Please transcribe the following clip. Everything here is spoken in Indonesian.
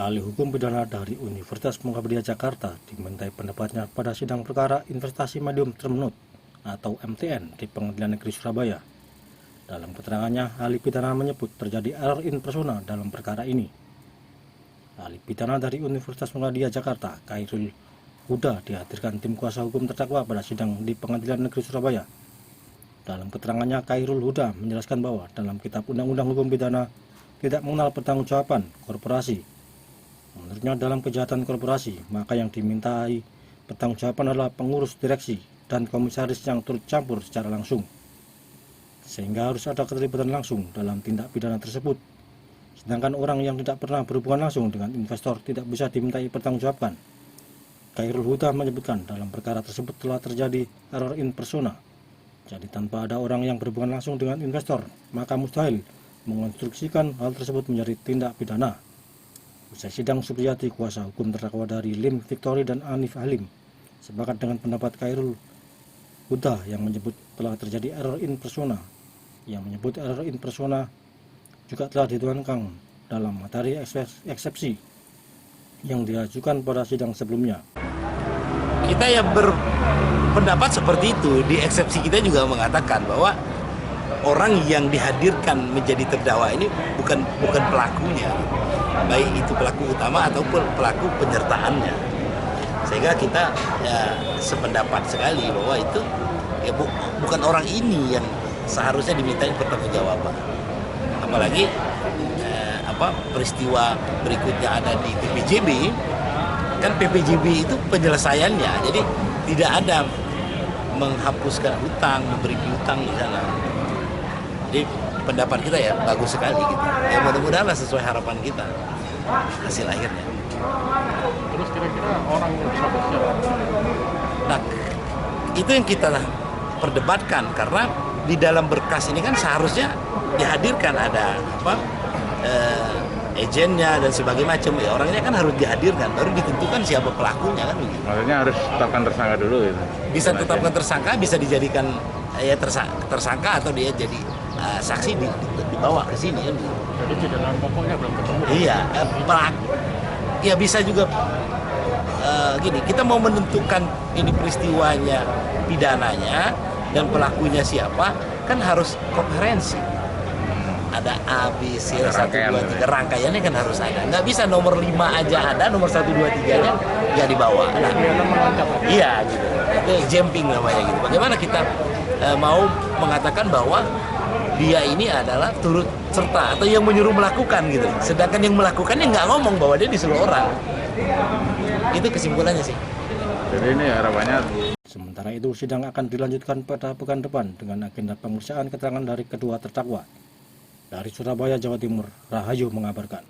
ahli hukum pidana dari Universitas Muhammadiyah Jakarta dimintai pendapatnya pada sidang perkara investasi medium term note atau MTN di Pengadilan Negeri Surabaya. Dalam keterangannya, ahli pidana menyebut terjadi error in persona dalam perkara ini. Ahli pidana dari Universitas Muhammadiyah Jakarta, Khairul Huda, dihadirkan tim kuasa hukum terdakwa pada sidang di Pengadilan Negeri Surabaya. Dalam keterangannya, Khairul Huda menjelaskan bahwa dalam Kitab Undang-Undang Hukum Pidana tidak mengenal pertanggungjawaban korporasi. Menurutnya, dalam kejahatan korporasi, maka yang dimintai pertanggungjawaban adalah pengurus direksi dan komisaris yang turut campur secara langsung, sehingga harus ada keterlibatan langsung dalam tindak pidana tersebut. Sedangkan orang yang tidak pernah berhubungan langsung dengan investor tidak bisa dimintai pertanggungjawaban. Khairul Huda menyebutkan dalam perkara tersebut telah terjadi error in persona. Jadi tanpa ada orang yang berhubungan langsung dengan investor, maka mustahil mengonstruksikan hal tersebut menjadi tindak pidana. Usai sidang, Supriyati, kuasa hukum terdakwa dari Lim Victory dan Anif Halim, sepakat dengan pendapat Khairul Huda yang menyebut telah terjadi error in persona. Yang menyebut error in persona juga telah dituangkan dalam materi eksepsi yang diajukan pada sidang sebelumnya. Kita ya berpendapat seperti itu. Di eksepsi kita juga mengatakan bahwa orang yang dihadirkan menjadi terdakwa ini bukan pelakunya, baik itu pelaku utama ataupun pelaku penyertaannya. Sehingga kita ya sependapat sekali bahwa itu ya bukan orang ini yang seharusnya dimintai pertanggungjawaban. Apalagi peristiwa berikutnya ada di PPJB. Kan PPJB itu penyelesaiannya, jadi tidak ada menghapuskan hutang, memberi hutang di sana. Jadi pendapat kita ya bagus sekali gitu. Ya mudah-mudahan sesuai harapan kita hasil akhirnya. Terus kira-kira orang yang bisa siapa? Nah, itu yang kita perdebatkan karena di dalam berkas ini kan seharusnya dihadirkan ada agennya dan sebagainya macam. Ya orangnya kan harus dihadirkan, baru ditentukan siapa pelakunya kan begitu. Maksudnya harus tetapkan tersangka dulu gitu. Bisa tetapkan tersangka, bisa dijadikan tersangka atau dia jadi saksi dibawa ke sini kan. Jadi cadangan pokoknya belum ketemu. Iya, ya bisa juga gini, kita mau menentukan ini peristiwanya, pidananya dan pelakunya siapa, kan harus koherensi. Ada A, B, C, 1, 2, 3, rangkaiannya kan harus ada. Nggak bisa nomor 5 aja ada, nomor 1, 2, 3-nya nggak dibawa. Nah, iya gitu. Itu jumping namanya gitu. Bagaimana kita mau mengatakan bahwa dia ini adalah turut serta atau yang menyuruh melakukan gitu. Sedangkan yang melakukannya nggak ngomong bahwa dia disuruh orang. Itu kesimpulannya sih. Jadi ini harapannya. Sementara itu, sidang akan dilanjutkan pada pekan depan dengan agenda pemeriksaan keterangan dari kedua terdakwa. Dari Surabaya, Jawa Timur, Rahayu mengabarkan.